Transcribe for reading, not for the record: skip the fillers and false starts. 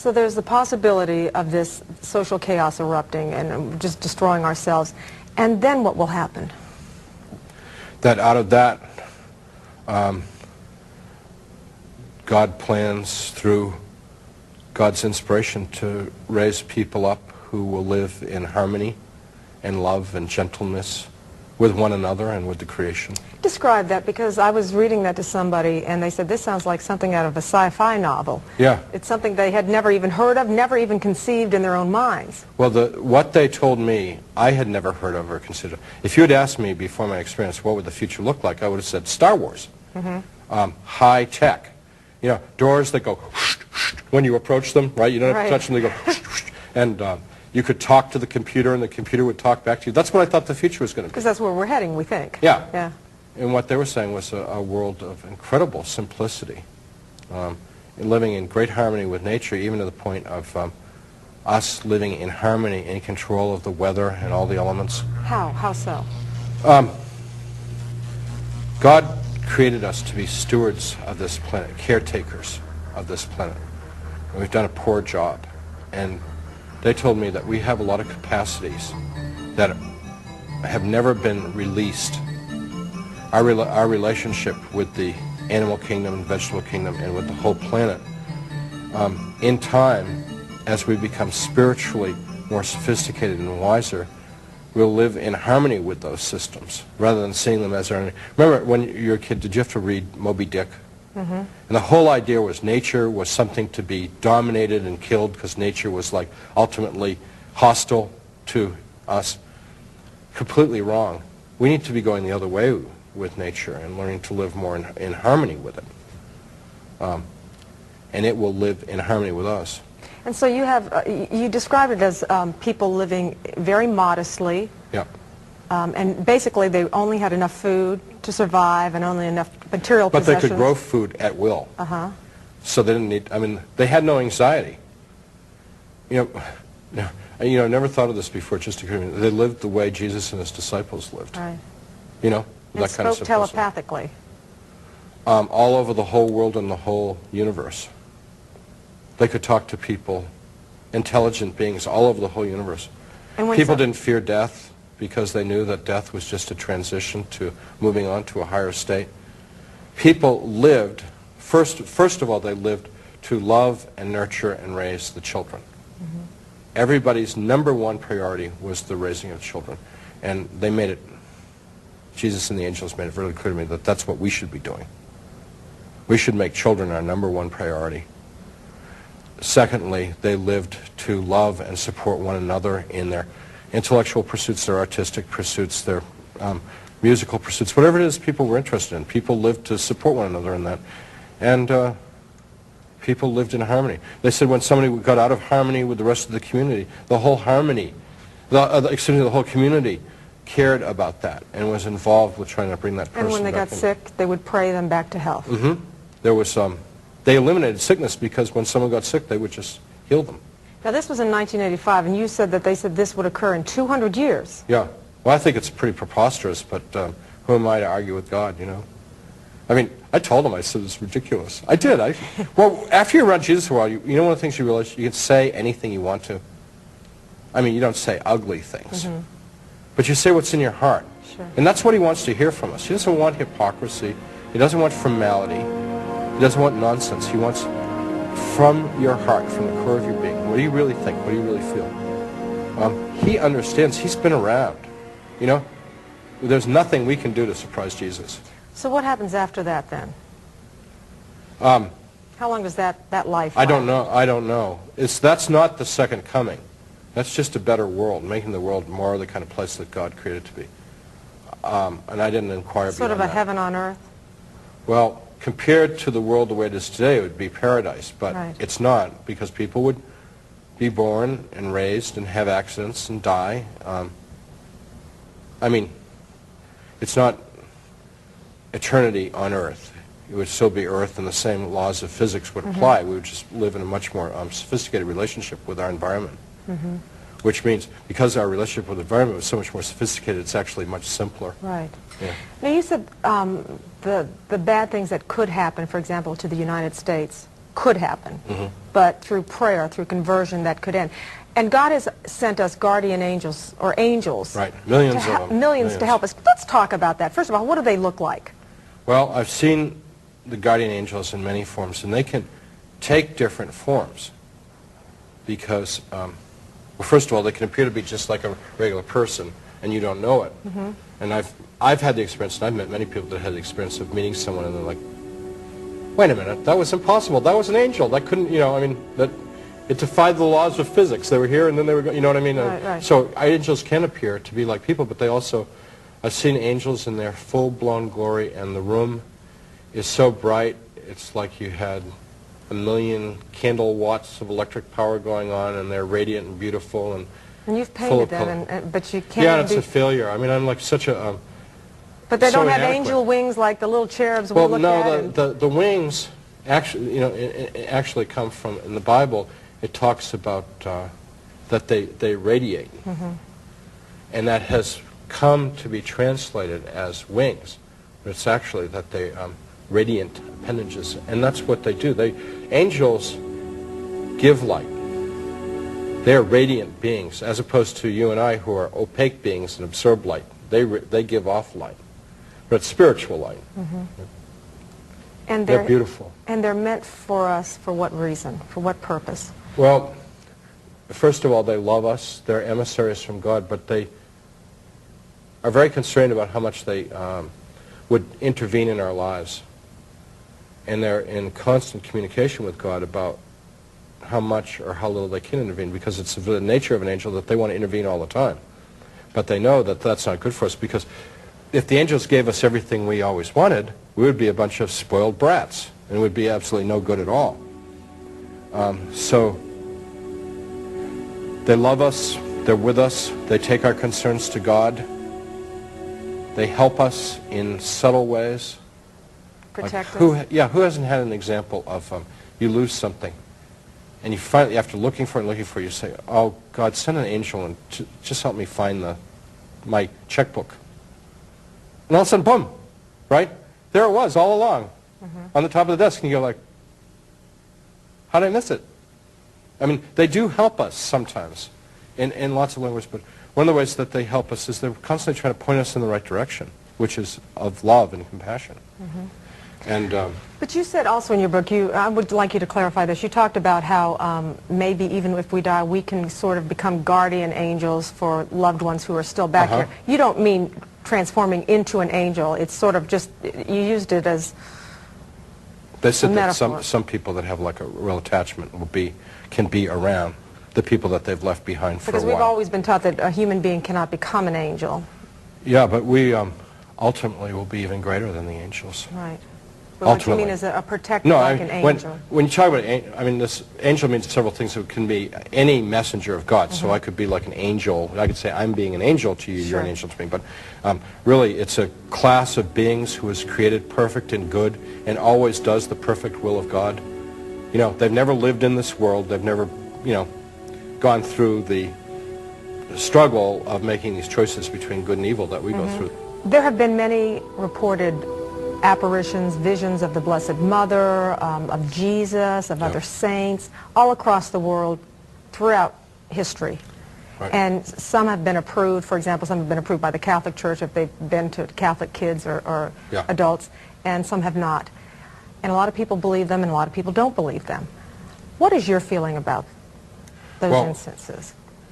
So there's the possibility of this social chaos erupting and just destroying ourselves. And then what will happen? That out of that, God plans through God's inspiration to raise people up who will live in harmony and love and gentleness with one another and with the creation. Describe that, because I was reading that to somebody and they said this sounds like something out of a sci-fi novel. Yeah. It's something they had never even heard of, never even conceived in their own minds. Well, what they told me, I had never heard of or considered. If you had asked me before my experience what would the future look like, I would have said Star Wars. High tech. You know, doors that go whoosh, whoosh, when you approach them, right? You don't have to touch them, they go whoosh, whoosh, and you could talk to the computer and the computer would talk back to you. That's what I thought the future was going to be. Because that's where we're heading, we think. Yeah. Yeah. And what they were saying was a world of incredible simplicity, living in great harmony with nature, even to the point of us living in harmony, in control of the weather and all the elements. How? How so? God created us to be stewards of this planet, caretakers of this planet. And we've done a poor job. And they told me that we have a lot of capacities that have never been released. Our relationship with the animal kingdom and vegetable kingdom and with the whole planet, in time, as we become spiritually more sophisticated and wiser, we'll live in harmony with those systems rather than seeing them as our enemy. Remember when you were a kid, did you have to read Moby Dick? And the whole idea was nature was something to be dominated and killed because nature was like ultimately hostile to us. Completely wrong. We need to be going the other way with nature and learning to live more in harmony with it. And it will live in harmony with us. And so you have, you described it as people living very modestly. Yeah. And basically they only had enough food to survive and only enough material possessions. But they could grow food at will. So they didn't need, I mean, they had no anxiety. You know, I never thought of this before, just to agree. They lived the way Jesus and his disciples lived. Right. You know, And that kind of spoke simplicity. telepathically. All over the whole world and the whole universe. They could talk to people, intelligent beings all over the whole universe. And when People didn't fear death because they knew that death was just a transition to moving on to a higher state. People lived, first of all, they lived to love and nurture and raise the children. Everybody's number one priority was the raising of children. And they made it, Jesus and the angels made it really clear to me that that's what we should be doing. We should make children our number one priority. Secondly, they lived to love and support one another in their intellectual pursuits, their artistic pursuits, their musical pursuits, whatever it is people were interested in. People lived to support one another in that. And people lived in harmony. They said when somebody got out of harmony with the rest of the community, the whole harmony, the whole community cared about that and was involved with trying to bring that person back. And when they got sick, they would pray them back to health. There was they eliminated sickness because when someone got sick, they would just heal them. Now this was in 1985, and you said that they said this would occur in 200 years. Yeah. Well, I think it's pretty preposterous, but who am I to argue with God, you know? I mean, I told him, I said, it's ridiculous. I did. Well, after you're around Jesus for a while, you know one of the things you realize, you can say anything you want to. I mean, you don't say ugly things, but you say what's in your heart. Sure. And that's what he wants to hear from us. He doesn't want hypocrisy. He doesn't want formality. He doesn't want nonsense. He wants from your heart, from the core of your being. What do you really think? What do you really feel? He understands. He's been around. You know, there's nothing we can do to surprise Jesus. So what happens after that then? How long does that life last? I don't know. I don't know. That's not the second coming. That's just a better world, making the world more the kind of place that God created to be. And I didn't inquire sort of beyond a that. heaven on earth? Well, compared to the world the way it is today, it would be paradise. But it's not, because people would be born and raised and have accidents and die. I mean, it's not eternity on earth. It would still be earth, and the same laws of physics would apply. We would just live in a much more sophisticated relationship with our environment. Which means, because our relationship with the environment was so much more sophisticated, it's actually much simpler. Right. Yeah. Now you said the bad things that could happen, for example, to the United States, could happen, but through prayer, through conversion, that could end. And God has sent us guardian angels, or angels, Right, millions to of them. millions to help us. Let's talk about that. First of all, what do they look like? Well, I've seen the guardian angels in many forms, and they can take different forms because, well, first of all, they can appear to be just like a regular person, and you don't know it. And I've had the experience, and I've met many people that had the experience of meeting someone, and they're like, wait a minute, that was impossible. That was an angel. That couldn't, you know, I mean, that it defied the laws of physics. They were here, and then they were, you know what I mean? Right, right. So angels can appear to be like people, but they also, I've seen angels in their full-blown glory, and the room is so bright, it's like you had 1,000,000 candle watts of electric power going on, and they're radiant and beautiful and And you've full painted of them, color. but you can't. Yeah, it's a failure. I mean, I'm like such a... but they so don't have inadequate. angel wings like the little cherubs we well, look no, at. the wings actually, you know, it actually come from, in the Bible, it talks about that they radiate. And that has come to be translated as wings. But it's actually that they radiant appendages, and that's what they do. Angels give light. They're radiant beings, as opposed to you and I, who are opaque beings and absorb light. They give off light, but it's spiritual light. And They're beautiful. And they're meant for us for what reason? For what purpose? Well, first of all, they love us. They're emissaries from God, but they are very constrained about how much they would intervene in our lives. And they're in constant communication with God about how much or how little they can intervene, because it's the nature of an angel that they want to intervene all the time. But they know that that's not good for us, because if the angels gave us everything we always wanted, we would be a bunch of spoiled brats, and it would be absolutely no good at all. So they love us, they're with us, they take our concerns to God, they help us in subtle ways. Protect Like us? who hasn't had an example of you lose something, and you finally, after looking for it, you say, oh, God, send an angel and just help me find my checkbook. And all of a sudden, boom, right? There it was all along on the top of the desk, and you go like, how did I miss it? I mean, they do help us sometimes in lots of languages, but one of the ways that they help us is they're constantly trying to point us in the right direction, which is of love and compassion. And But you said also in your book, I would like you to clarify this, you talked about how maybe even if we die, we can sort of become guardian angels for loved ones who are still back here. You don't mean transforming into an angel. It's sort of just, you used it as they said a that metaphor. some people that have like a real attachment can be around the people that they've left behind for a Because while. we've always been taught that a human being cannot become an angel. Yeah, but we ultimately will be even greater than the angels. Right. But what you Ultimately. mean is a protector No, like I an mean, angel. when you talk about, I mean, this angel means several things. It can be any messenger of God. So I could be like an angel. I could say, I'm being an angel to you, you're Sure. an angel to me. But really, it's a class of beings who is created perfect and good and always does the perfect will of God. You know, they've never lived in this world. They've never, you know, gone through the struggle of making these choices between good and evil that we go through. There have been many reported apparitions, visions of the Blessed Mother, of Jesus, of other saints, all across the world throughout history. Right. And some have been approved, for example, some have been approved by the Catholic Church if they've been to Catholic kids or Yeah. adults, and some have not. And a lot of people believe them and a lot of people don't believe them. What is your feeling about those Well, instances?